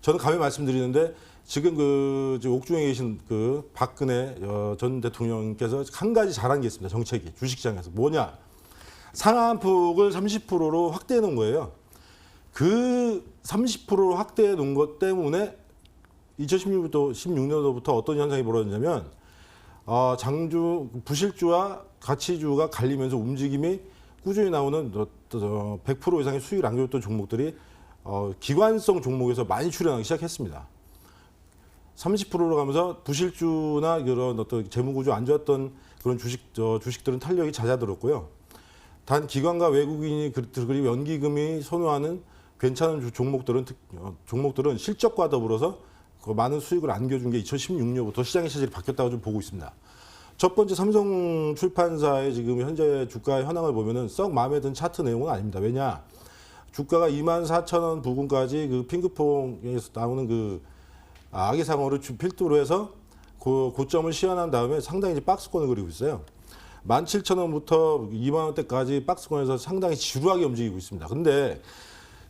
저는 감히 말씀드리는데, 지금 옥중에 계신 박근혜 전 대통령께서 한 가지 잘한 게 있습니다. 정책이 주식시장에서 뭐냐? 상한폭을 30%로 확대해 놓은 거예요. 그 30%로 확대해 놓은 것 때문에 2016년도부터 어떤 현상이 벌어졌냐면, 부실주와 가치주가 갈리면서 움직임이 꾸준히 나오는 100% 이상의 수익을 안겨줬던 종목들이 기관성 종목에서 많이 출현하기 시작했습니다. 30%로 가면서 부실주나 그런 어떤 재무구조 안 좋았던 그런 주식들은 탄력이 잦아들었고요. 단 기관과 외국인이 그리고 연기금이 선호하는 괜찮은 종목들은 실적과 더불어서 많은 수익을 안겨준 게 2016년부터 시장의 체질이 바뀌었다고 좀 보고 있습니다. 첫 번째 삼성출판사의 지금 현재 주가의 현황을 보면은 썩 마음에 든 차트 내용은 아닙니다. 왜냐? 주가가 24,000원 부근까지 그 핑크퐁에서 나오는 그 아기상어를 필두로 해서 그 고점을 시연한 다음에 상당히 이제 박스권을 그리고 있어요. 17,000원부터 2만 원대까지 박스권에서 상당히 지루하게 움직이고 있습니다. 근데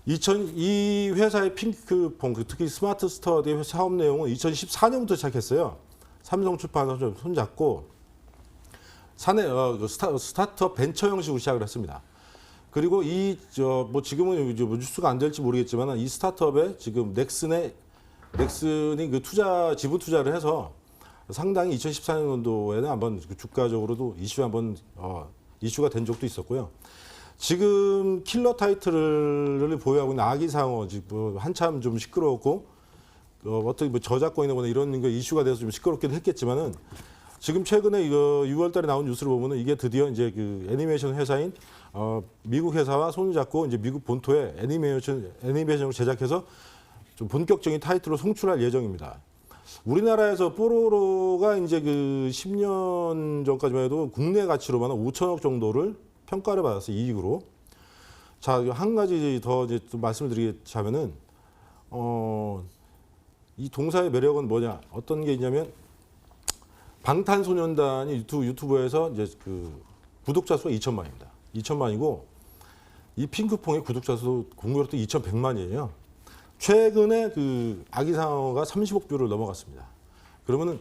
이 회사의 핑크퐁, 특히 스마트 스터디의 사업 내용은 2014년부터 시작했어요. 삼성출판사 좀 손잡고 스타트업 벤처 형식으로 시작을 했습니다. 그리고 뭐 지금은 이제 뭐 뉴스가 안 될지 모르겠지만 이 스타트업에 지금 넥슨이 그 지분 투자를 해서 상당히 2014년도에는 한번 주가적으로도 이슈가 된 적도 있었고요. 지금 킬러 타이틀을 보유하고 있는 아기상어 지금 한참 좀 시끄러웠고 어떻게 뭐 저작권이나 이런 거 이슈가 돼서 좀 시끄럽긴 했겠지만은 지금 최근에 이거 6월달에 나온 뉴스를 보면은 이게 드디어 이제 그 애니메이션 회사인 미국 회사와 손을 잡고 이제 미국 본토에 애니메이션을 제작해서 좀 본격적인 타이틀로 송출할 예정입니다. 우리나라에서 뽀로로가 이제 그 10년 전까지만 해도 국내 가치로만 5천억 정도를 평가를 받았어요, 이익으로. 자, 한 가지 더 이제 좀 말씀을 드리자면은 이 동사의 매력은 뭐냐? 어떤 게 있냐면 방탄소년단이 유튜브에서 이제 그 구독자 수가 2천만입니다. 2천만이고 이 핑크퐁의 구독자 수 공교롭도 2,100만이에요. 최근에 그 아기상어가 30억 뷰를 넘어갔습니다. 그러면은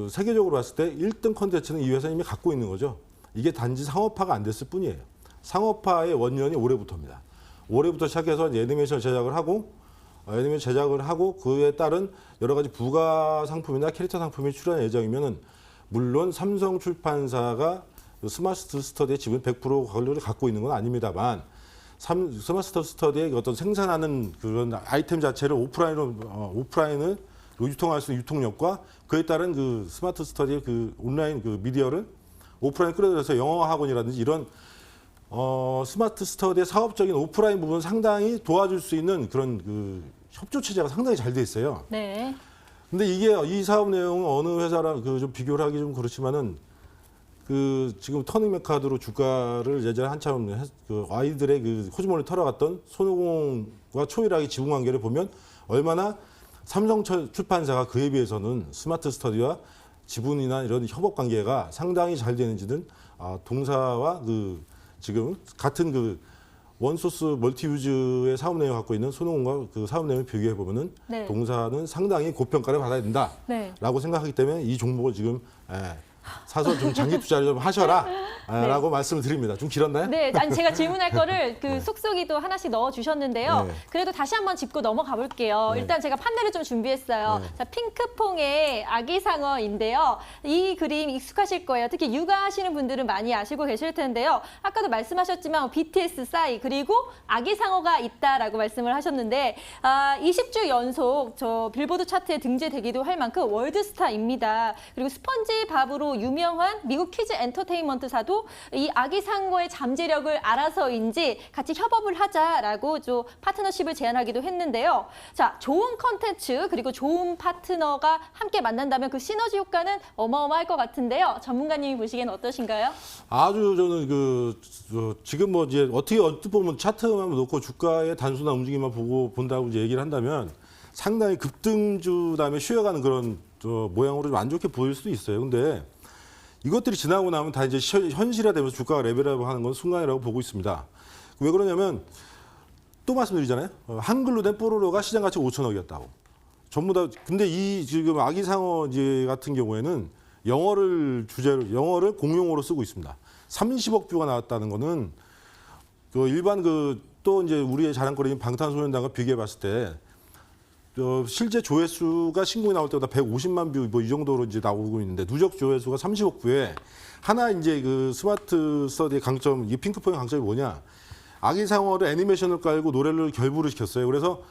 세계적으로 봤을 때 1등 컨텐츠는 이 회사는 이미 갖고 있는 거죠. 이게 단지 상업화가 안 됐을 뿐이에요. 상업화의 원년이 올해부터입니다. 올해부터 시작해서 이제 애니메이션 제작을 하고 그에 따른 여러 가지 부가 상품이나 캐릭터 상품이 출연 예정이면은 물론 삼성 출판사가 스마트 스터디의 지분 100% 권리를 갖고 있는 건 아닙니다만 스마트 스터디의 어떤 생산하는 그런 아이템 자체를 오프라인을 유통할 수 있는 유통력과 그에 따른 그 스마트 스터디의 그 온라인 그 미디어를 오프라인 끌어들여서 영어 학원이라든지 이런 스마트 스터디의 사업적인 오프라인 부분 상당히 도와줄 수 있는 그런 그 협조 체제가 상당히 잘 돼 있어요. 네. 근데 이게 이 사업 내용은 어느 회사랑 그 좀 비교를 하기 좀 그렇지만은 그 지금 터닝메카드로 주가를 예전에 한참 그 아이들의 그 호주머니 털어갔던 손오공과 초일하게 지분 관계를 보면 얼마나 삼성 출판사가 그에 비해서는 스마트 스터디와 지분이나 이런 협업 관계가 상당히 잘 되는지는 동사와 그 지금 같은 그 원소스 멀티유즈의 사업 내용을 갖고 있는 손오공과 그 사업 내용을 비교해 보면은 네. 동사는 상당히 고평가를 받아야 된다라고 네. 생각하기 때문에 이 종목을 지금 사서 좀 장기 투자를 좀 하셔라 라고 말씀을 드립니다. 좀 길었나요? 네, 아니 제가 질문할 거를 그 쏙쏙이도 하나씩 넣어 주셨는데요. 네. 그래도 다시 한번 짚고 넘어가 볼게요. 네. 일단 제가 판넬을 좀 준비했어요. 네. 자, 핑크퐁의 아기상어인데요. 이 그림 익숙하실 거예요. 특히 육아하시는 분들은 많이 아시고 계실 텐데요. 아까도 말씀하셨지만 BTS 싸이 그리고 아기상어가 있다라고 말씀을 하셨는데 20주 연속 저 빌보드 차트에 등재되기도 할 만큼 월드스타입니다. 그리고 스펀지밥으로 유명한 미국 키즈 엔터테인먼트사도 이 아기상어의 잠재력을 알아서인지 같이 협업을 하자라고 좀 파트너십을 제안하기도 했는데요. 자, 좋은 컨텐츠 그리고 좋은 파트너가 함께 만난다면 그 시너지 효과는 어마어마할 것 같은데요. 전문가님이 보시기에는 어떠신가요? 아주 저는 지금 뭐 이제 어떻게 보면 차트만 놓고 주가의 단순한 움직임만 본다고 이제 얘기를 한다면 상당히 급등주 다음에 쉬어가는 그런 모양으로 좀 안 좋게 보일 수도 있어요. 근데 이것들이 지나고 나면 다 이제 현실화되면서 주가가 레벨업하는 건 순간이라고 보고 있습니다. 왜 그러냐면 또 말씀드리잖아요. 한글로 된 뽀로로가 시장 가치 5천억이었다고. 전부 다 근데 이 지금 아기상어 같은 경우에는 영어를 공용어로 쓰고 있습니다. 30억 뷰가 나왔다는 거는 그 일반 또 이제 우리의 자랑거리인 방탄소년단과 비교해 봤을 때 실제 조회수가 신곡이 나올 때보다 150만 뷰 뭐 이 정도로 이제 나오고 있는데 누적 조회수가 30억 뷰에 하나 이제 그 스마트 스터디의 강점, 이 핑크퐁의 강점이 뭐냐? 아기상어를 애니메이션을 깔고 노래를 결부를 시켰어요. 그래서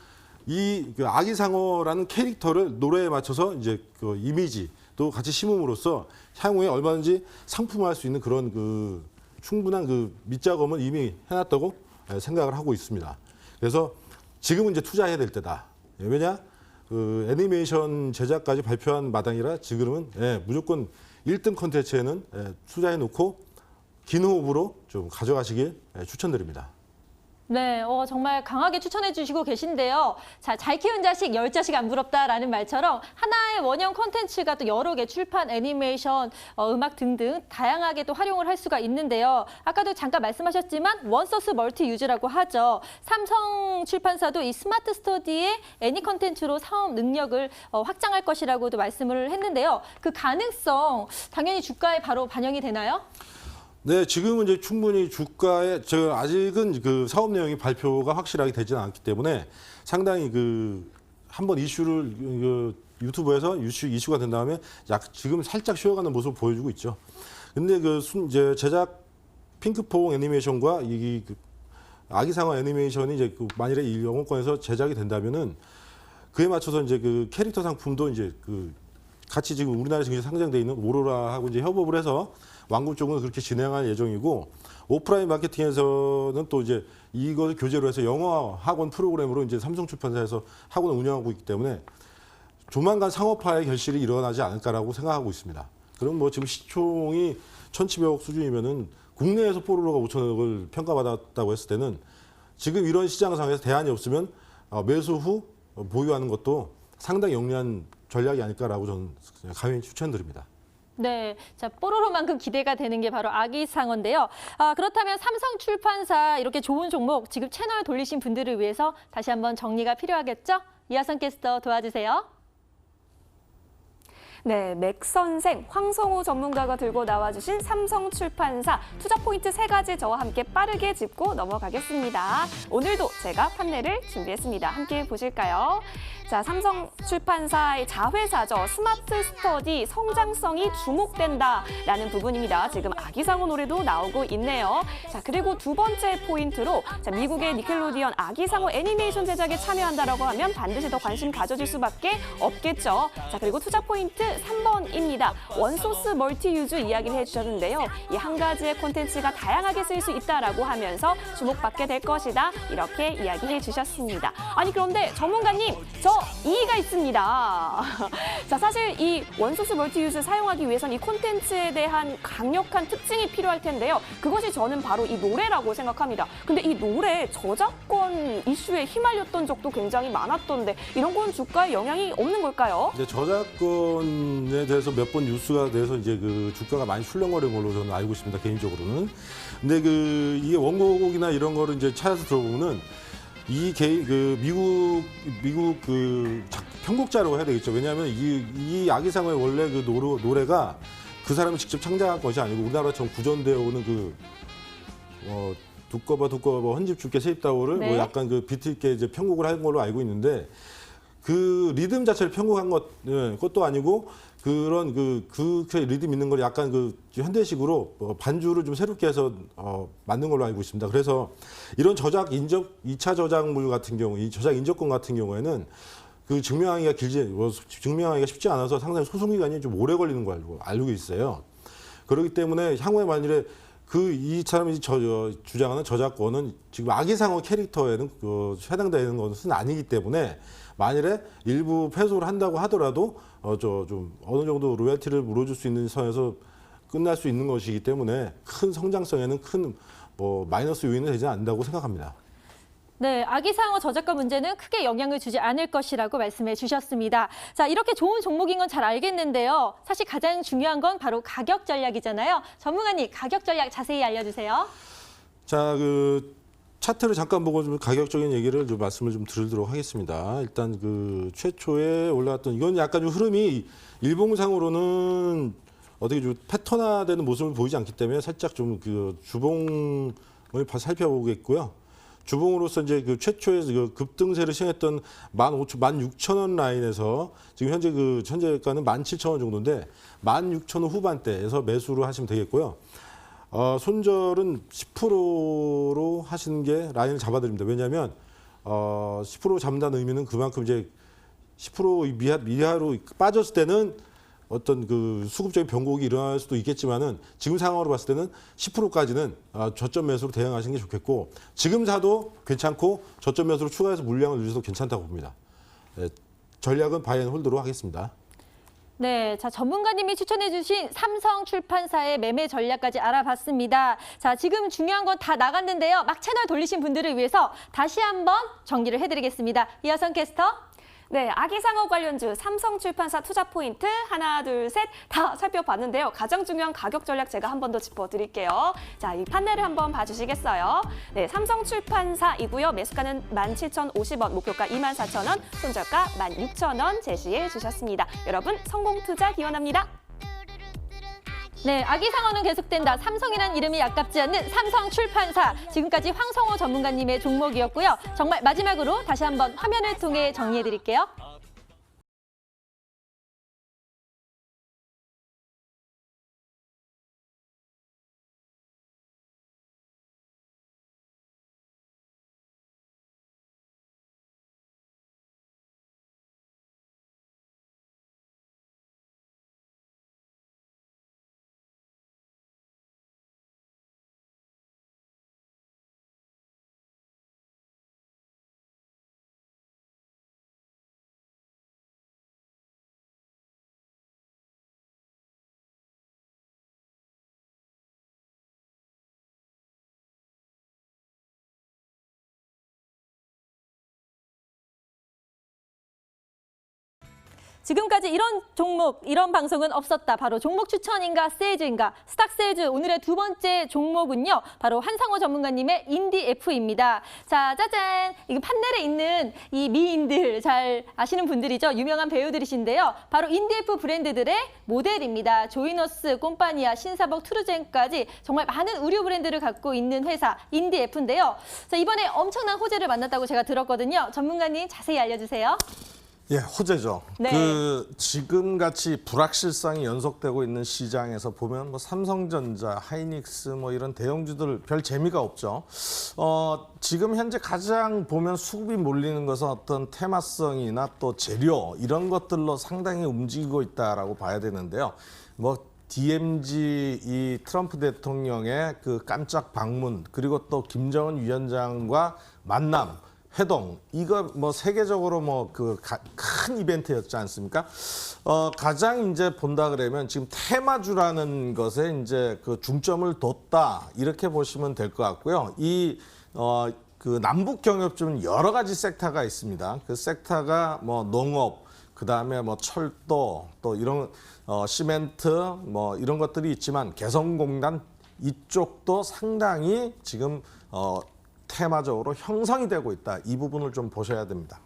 이 아기상어라는 캐릭터를 노래에 맞춰서 이제 그 이미지도 같이 심음으로써 향후에 얼마든지 상품화할 수 있는 그런 그 충분한 그 밑작업은 이미 해놨다고 생각을 하고 있습니다. 그래서 지금은 이제 투자해야 될 때다. 왜냐? 그 애니메이션 제작까지 발표한 마당이라 지금은 무조건 1등 콘텐츠에는 투자해 놓고 긴 호흡으로 좀 가져가시길 추천드립니다. 네, 정말 강하게 추천해 주시고 계신데요. 자, 잘 키운 자식, 10자식 안 부럽다라는 말처럼 하나의 원형 콘텐츠가 또 여러 개 출판, 애니메이션, 음악 등등 다양하게 또 활용을 할 수가 있는데요. 아까도 잠깐 말씀하셨지만 원소스 멀티 유즈라고 하죠. 삼성 출판사도 이 스마트 스터디의 애니 콘텐츠로 사업 능력을 확장할 것이라고도 말씀을 했는데요. 그 가능성 당연히 주가에 바로 반영이 되나요? 네, 지금은 이제 충분히 주가에 저 아직은 그 사업 내용이 발표가 확실하게 되지는 않기 때문에 상당히 그 한번 이슈를 유튜브에서 이슈가 된 다음에 지금 살짝 쉬어가는 모습을 보여주고 있죠. 근데 이제 제작 핑크퐁 애니메이션과 그 아기상어 애니메이션이 이제 만일에 이 영어권에서 제작이 된다면은 그에 맞춰서 이제 그 캐릭터 상품도 이제 같이 지금 우리나라 증시에 상장돼 있는 오로라하고 이제 협업을 해서 완구 쪽은 그렇게 진행할 예정이고 오프라인 마케팅에서는 또 이제 이걸 교재로 해서 영어 학원 프로그램으로 이제 삼성출판사에서 학원을 운영하고 있기 때문에 조만간 상업화의 결실이 일어나지 않을까라고 생각하고 있습니다. 그럼 뭐 지금 시총이 1,700억 수준이면은 국내에서 뽀로로가 5천억을 평가받았다고 했을 때는 지금 이런 시장 상황에서 대안이 없으면 매수 후 보유하는 것도 상당히 영리한 전략이 아닐까라고 저는 강히 추천드립니다. 네, 자 뽀로로만큼 기대가 되는 게 바로 아기상어인데요. 그렇다면 삼성출판사 이렇게 좋은 종목 지금 채널 돌리신 분들을 위해서 다시 한번 정리가 필요하겠죠? 이하선 캐스터 도와주세요. 네, 맥선생 황성우 전문가가 들고 나와주신 삼성출판사 투자 포인트 3가지 저와 함께 빠르게 짚고 넘어가겠습니다. 오늘도 제가 판례를 준비했습니다. 함께 보실까요? 자, 삼성출판사의 자회사죠. 스마트 스터디 성장성이 주목된다라는 부분입니다. 지금 아기상어 노래도 나오고 있네요. 자, 그리고 두 번째 포인트로 자, 미국의 니켈로디언 아기상어 애니메이션 제작에 참여한다라고 하면 반드시 더 관심 가져질 수밖에 없겠죠. 자, 그리고 투자 포인트 3번입니다. 원소스 멀티 유즈 이야기를 해주셨는데요. 이 한 가지의 콘텐츠가 다양하게 쓰일 수 있다라고 하면서 주목받게 될 것이다. 이렇게 이야기해 주셨습니다. 아니 그런데 전문가님, 저 이의가 있습니다. 자, 사실 이 원소스 멀티 유즈 사용하기 위해서는 이 콘텐츠에 대한 강력한 특징이 필요할 텐데요. 그것이 저는 바로 이 노래라고 생각합니다. 근데 이 노래 저작권 이슈에 휘말렸던 적도 굉장히 많았던데 이런 건 주가에 영향이 없는 걸까요? 이제 저작권에 대해서 몇 번 뉴스가 돼서 이제 그 주가가 많이 출렁거리는 걸로 저는 알고 있습니다. 개인적으로는. 근데 이게 원고곡이나 이런 거를 이제 찾아서 들어보면은 미국 편곡자라고 해야 되겠죠. 왜냐하면 이 아기상어의 원래 그 노래가 그 사람이 직접 창작한 것이 아니고 우리나라처럼 구전되어 오는 두꺼봐 헌집 줄게 세입다오를 네. 뭐 약간 그 비트 있게 이제 편곡을 한 걸로 알고 있는데 그 리듬 자체를 편곡한 것도 아니고 그런 그 리듬 있는 걸 약간 현대식으로 반주를 좀 새롭게 해서 만든 걸로 알고 있습니다. 그래서 이런 2차 저작물 같은 경우, 이 저작 인접권 같은 경우에는 증명하기가 증명하기가 쉽지 않아서 상당히 소송 기간이 좀 오래 걸리는 걸로 알고 있어요. 그렇기 때문에 향후에 만일에 이 사람이 주장하는 저작권은 지금 아기상어 캐릭터에는 해당되는 것은 아니기 때문에 만일에 일부 패소를 한다고 하더라도 좀 어느 정도 로열티를 물어줄 수 있는 선에서 끝날 수 있는 것이기 때문에 큰 성장성에는 큰 마이너스 요인은 되지 않는다고 생각합니다. 네, 아기상어 저작권 문제는 크게 영향을 주지 않을 것이라고 말씀해 주셨습니다. 자, 이렇게 좋은 종목인 건 잘 알겠는데요. 사실 가장 중요한 건 바로 가격 전략이잖아요. 전문가님, 가격 전략 자세히 알려주세요. 자, 차트를 잠깐 보고 좀 가격적인 얘기를 좀 말씀을 좀 드리도록 하겠습니다. 일단 최초에 올라왔던 이건 약간 좀 흐름이 일봉상으로는 어떻게 좀 패턴화되는 모습을 보이지 않기 때문에 살짝 좀 주봉을 살펴보겠고요. 주봉으로서 이제 최초에 급등세를 시행했던 16,000원 라인에서 지금 현재가는 17,000원 정도인데 16,000원 후반대에서 매수를 하시면 되겠고요. 손절은 10%로 하시는 게 라인을 잡아드립니다. 왜냐하면 10% 잡는다는 의미는 그만큼 이제 10% 미하로 빠졌을 때는 어떤 수급적인 변곡이 일어날 수도 있겠지만은 지금 상황으로 봤을 때는 10%까지는 저점 매수로 대응하시는 게 좋겠고 지금 사도 괜찮고 저점 매수로 추가해서 물량을 늘려도 괜찮다고 봅니다. 전략은 바이 앤 홀드로 하겠습니다. 네, 자 전문가님이 추천해주신 삼성출판사의 매매 전략까지 알아봤습니다. 자, 지금 중요한 건 다 나갔는데요. 막 채널 돌리신 분들을 위해서 다시 한번 정리를 해드리겠습니다. 이하선 캐스터. 네, 아기상어 관련주 삼성출판사 투자 포인트 하나, 둘, 셋 다 살펴봤는데요. 가장 중요한 가격 전략 제가 한 번 더 짚어드릴게요. 자, 이 판넬을 한번 봐주시겠어요? 네, 삼성출판사이고요. 매수가는 17,050원, 목표가 24,000원, 손절가 16,000원 제시해 주셨습니다. 여러분 성공 투자 기원합니다. 네, 아기상어는 계속된다. 삼성이란 이름이 아깝지 않는 삼성출판사. 지금까지 황성호 전문가님의 종목이었고요. 정말 마지막으로 다시 한번 화면을 통해 정리해드릴게요. 지금까지 이런 종목, 이런 방송은 없었다. 바로 종목 추천인가 세일즈인가. 스탁세일즈 오늘의 두 번째 종목은요. 바로 한상호 전문가님의 인디F입니다. 자, 짜잔. 이거 판넬에 있는 이 미인들 잘 아시는 분들이죠. 유명한 배우들이신데요. 바로 인디F 브랜드들의 모델입니다. 조이너스, 꼼파니아, 신사복, 투르젠까지 정말 많은 의류 브랜드를 갖고 있는 회사 인디F인데요. 자, 이번에 엄청난 호재를 만났다고 제가 들었거든요. 전문가님 자세히 알려주세요. 예, 호재죠. 네. 지금같이 불확실성이 연속되고 있는 시장에서 보면 뭐 삼성전자, 하이닉스 뭐 이런 대형주들 별 재미가 없죠. 지금 현재 가장 보면 수급이 몰리는 것은 어떤 테마성이나 또 재료 이런 것들로 상당히 움직이고 있다라고 봐야 되는데요. 뭐 DMZ 이 트럼프 대통령의 그 깜짝 방문 그리고 또 김정은 위원장과 만남 회동 이거 뭐 세계적으로 뭐 그 큰 이벤트였지 않습니까? 가장 이제 본다 그러면 지금 테마주라는 것에 이제 그 중점을 뒀다 이렇게 보시면 될 것 같고요. 그 남북 경협주는 여러 가지 섹터가 있습니다. 그 섹터가 뭐 농업, 그 다음에 뭐 철도 또 이런 시멘트 뭐 이런 것들이 있지만 개성공단 이쪽도 상당히 지금 테마적으로 형성이 되고 있다. 이 부분을 좀 보셔야 됩니다.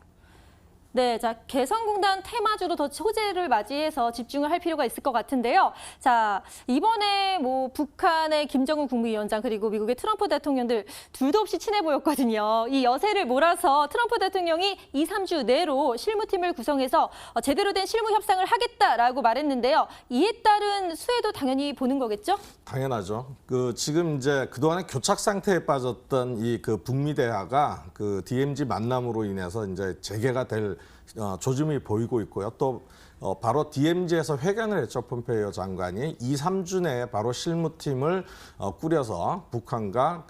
네, 자 개성공단 테마주로 더 호재를 맞이해서 집중을 할 필요가 있을 것 같은데요. 자 이번에 뭐 북한의 김정은 국무위원장 그리고 미국의 트럼프 대통령들 둘도 없이 친해 보였거든요. 이 여세를 몰아서 트럼프 대통령이 2, 3주 내로 실무팀을 구성해서 제대로 된 실무 협상을 하겠다라고 말했는데요. 이에 따른 수혜도 당연히 보는 거겠죠? 당연하죠. 지금 이제 그동안에 교착 상태에 빠졌던 이 그 북미 대화가 그 DMZ 만남으로 인해서 이제 재개가 될 조짐이 보이고 있고요. 또 바로 DMZ에서 회견을 했죠. 폼페이오 장관이 2, 3주 내에 바로 실무팀을 꾸려서 북한과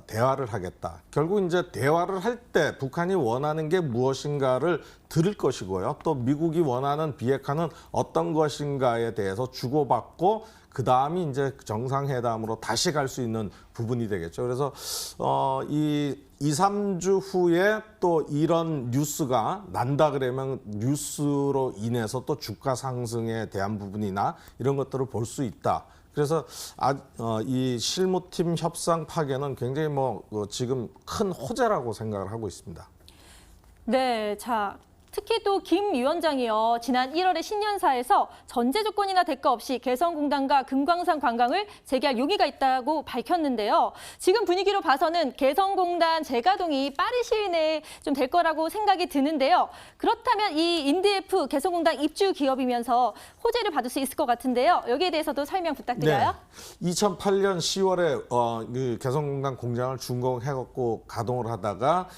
대화를 하겠다. 결국 이제 대화를 할 때 북한이 원하는 게 무엇인가를 들을 것이고요. 또 미국이 원하는 비핵화는 어떤 것인가에 대해서 주고받고 그 다음이 이제 정상회담으로 다시 갈 수 있는 부분이 되겠죠. 그래서 이 2, 3주 후에 또 이런 뉴스가 난다 그러면 뉴스로 인해서 또 주가 상승에 대한 부분이나 이런 것들을 볼 수 있다. 그래서 이 실무팀 협상 파견은 굉장히 지금 큰 호재라고 생각을 하고 있습니다. 네, 자. 특히 또 김 위원장이요. 지난 1월에 신년사에서 전제 조건이나 대가 없이 개성공단과 금광산 관광을 재개할 용의가 있다고 밝혔는데요. 지금 분위기로 봐서는 개성공단 재가동이 빠른 시일 내에 좀 될 거라고 생각이 드는데요. 그렇다면 이 인디F 개성공단 입주 기업이면서 호재를 받을 수 있을 것 같은데요. 여기에 대해서도 설명 부탁드려요. 네. 2008년 10월에 그 개성공단 공장을 준공해갖고 가동을 하다가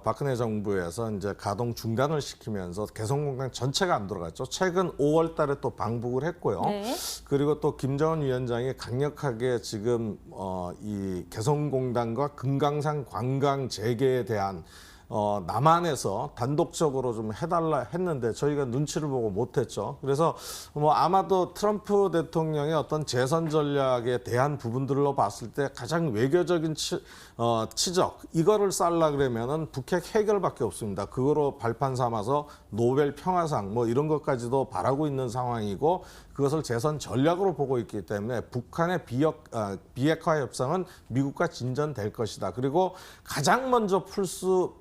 박근혜 정부에서 이제 가동 중단을 시키면서 개성공단 전체가 안 들어갔죠. 최근 5월 달에 또 방북을 했고요. 네. 그리고 또 김정은 위원장이 강력하게 지금 이 개성공단과 금강산 관광 재개에 대한 남한에서 단독적으로 좀 해달라 했는데 저희가 눈치를 보고 못했죠. 그래서 뭐 아마도 트럼프 대통령의 어떤 재선 전략에 대한 부분들로 봤을 때 가장 외교적인 치적 이거를 쌓으려 그러면은 북핵 해결밖에 없습니다. 그거로 발판 삼아서 노벨 평화상 뭐 이런 것까지도 바라고 있는 상황이고 그것을 재선 전략으로 보고 있기 때문에 북한의 비핵화 협상은 미국과 진전될 것이다. 그리고 가장 먼저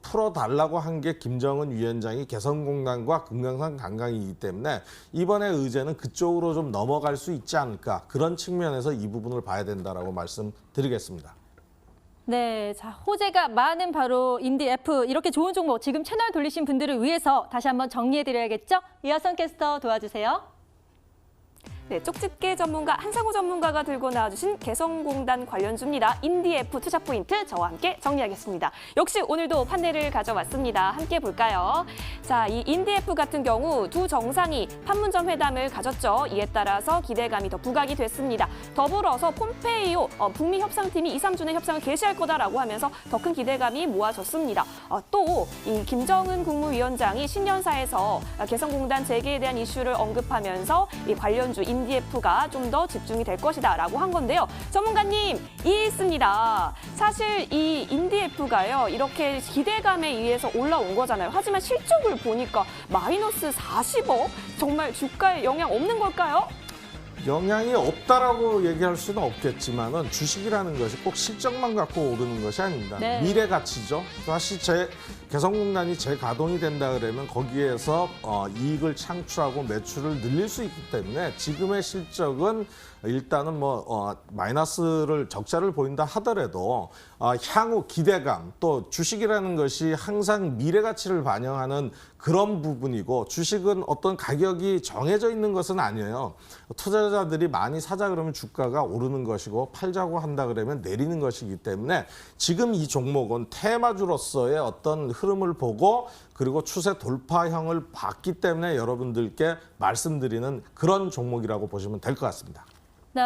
풀어달라고 한 게 김정은 위원장이 개성공단과 금강산 관광이기 때문에 이번에 의제는 그쪽으로 좀 넘어갈 수 있지 않을까. 그런 측면에서 이 부분을 봐야 된다라고 말씀드리겠습니다. 네, 자, 호재가 많은 바로 인디F 이렇게 좋은 종목 지금 채널 돌리신 분들을 위해서 다시 한번 정리해드려야겠죠? 이하선 캐스터 도와주세요. 네, 쪽집게 전문가 한상우 전문가가 들고 나와주신 개성공단 관련주입니다. 인디F 투자 포인트 저와 함께 정리하겠습니다. 역시 오늘도 판넬을 가져왔습니다. 함께 볼까요? 자, 이 인디F 같은 경우 두 정상이 판문점 회담을 가졌죠. 이에 따라서 기대감이 더 부각이 됐습니다. 더불어서 폼페이오 북미 협상팀이 2, 3주 내 협상을 개시할 거다라고 하면서 더 큰 기대감이 모아졌습니다. 또 이 김정은 국무위원장이 신년사에서 개성공단 재개에 대한 이슈를 언급하면서 이 관련주 인디F가 좀 더 집중이 될 것이다라고 한 건데요. 전문가님, 있습니다. 사실 이 인디F가요, 이렇게 기대감에 의해서 올라온 거잖아요. 하지만 실적을 보니까 마이너스 40억? 정말 주가에 영향 없는 걸까요? 영향이 없다라고 얘기할 수는 없겠지만은 주식이라는 것이 꼭 실적만 갖고 오르는 것이 아닙니다. 네. 미래 가치죠. 사실 개성공단이 재가동이 된다 그러면 거기에서 이익을 창출하고 매출을 늘릴 수 있기 때문에 지금의 실적은 일단은 마이너스를 적자를 보인다 하더라도 향후 기대감 또 주식이라는 것이 항상 미래 가치를 반영하는 그런 부분이고 주식은 어떤 가격이 정해져 있는 것은 아니에요. 투자자들이 많이 사자 그러면 주가가 오르는 것이고 팔자고 한다 그러면 내리는 것이기 때문에 지금 이 종목은 테마주로서의 어떤 흐름을 보고 그리고 추세 돌파형을 봤기 때문에 여러분들께 말씀드리는 그런 종목이라고 보시면 될 것 같습니다. 네,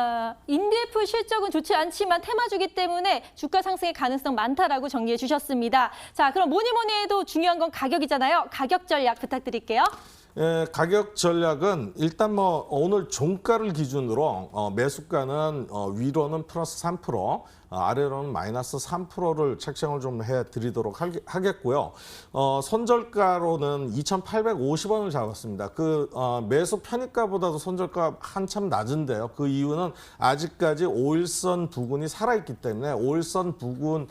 인디F 실적은 좋지 않지만 테마주기 때문에 주가 상승의 가능성 많다라고 정리해 주셨습니다. 자, 그럼 뭐니 해도 중요한 건 가격이잖아요. 가격 전략 부탁드릴게요. 가격 전략은 일단 오늘 종가를 기준으로 매수가는 위로는 플러스 3%, 아래로는 마이너스 3%를 책정을 좀 해드리도록 하겠고요. 손절가로는 2,850원을 잡았습니다. 매수 편입가보다도 손절가 한참 낮은데요. 그 이유는 아직까지 5일선 부근이 살아있기 때문에 5일선 부근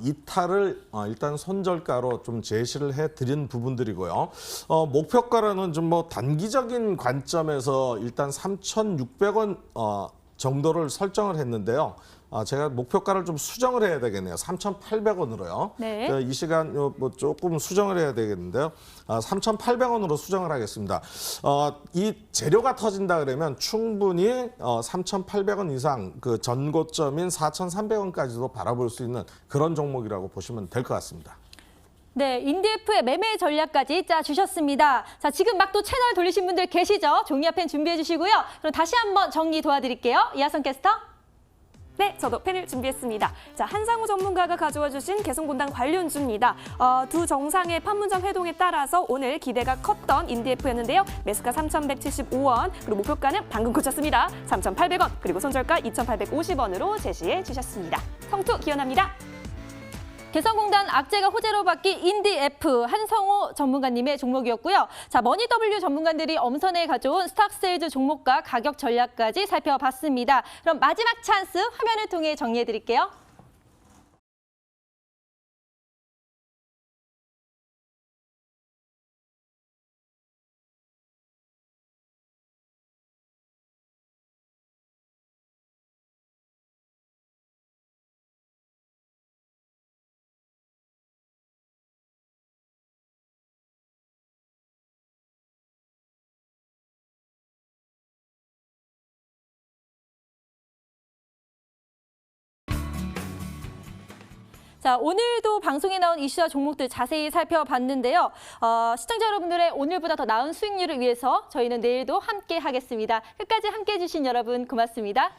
이탈을 일단 손절가로 좀 제시를 해드린 부분들이고요. 목표가로는 좀 단기적인 관점에서 일단 3,600원 정도를 설정을 했는데요. 제가 목표가를 좀 수정을 해야 되겠네요. 3,800원으로요. 네. 이 시간 조금 수정을 해야 되겠는데요. 3,800원으로 수정을 하겠습니다. 이 재료가 터진다 그러면 충분히 3,800원 이상 그 전고점인 4,300원까지도 바라볼 수 있는 그런 종목이라고 보시면 될 것 같습니다. 네, 인디F의 매매 전략까지 짜주셨습니다. 자, 지금 막 또 채널 돌리신 분들 계시죠? 종이 앞엔 준비해 주시고요. 그럼 다시 한번 정리 도와드릴게요. 이하선 캐스터. 네, 저도 패널 준비했습니다. 자, 한상우 전문가가 가져와 주신 개성공단 관련주입니다. 두 정상의 판문점 회동에 따라서 오늘 기대가 컸던 인디F였는데요. 매수가 3,175원, 그리고 목표가는 방금 고쳤습니다. 3,800원, 그리고 손절가 2,850원으로 제시해 주셨습니다. 성투 기원합니다. 개성공단 악재가 호재로 바뀐 인디F 한성호 전문가님의 종목이었고요. 자, 머니W 전문가들이 엄선해 가져온 스탁세일즈 종목과 가격 전략까지 살펴봤습니다. 그럼 마지막 찬스 화면을 통해 정리해 드릴게요. 자, 오늘도 방송에 나온 이슈와 종목들 자세히 살펴봤는데요. 시청자 여러분들의 오늘보다 더 나은 수익률을 위해서 저희는 내일도 함께 하겠습니다. 끝까지 함께해 주신 여러분 고맙습니다.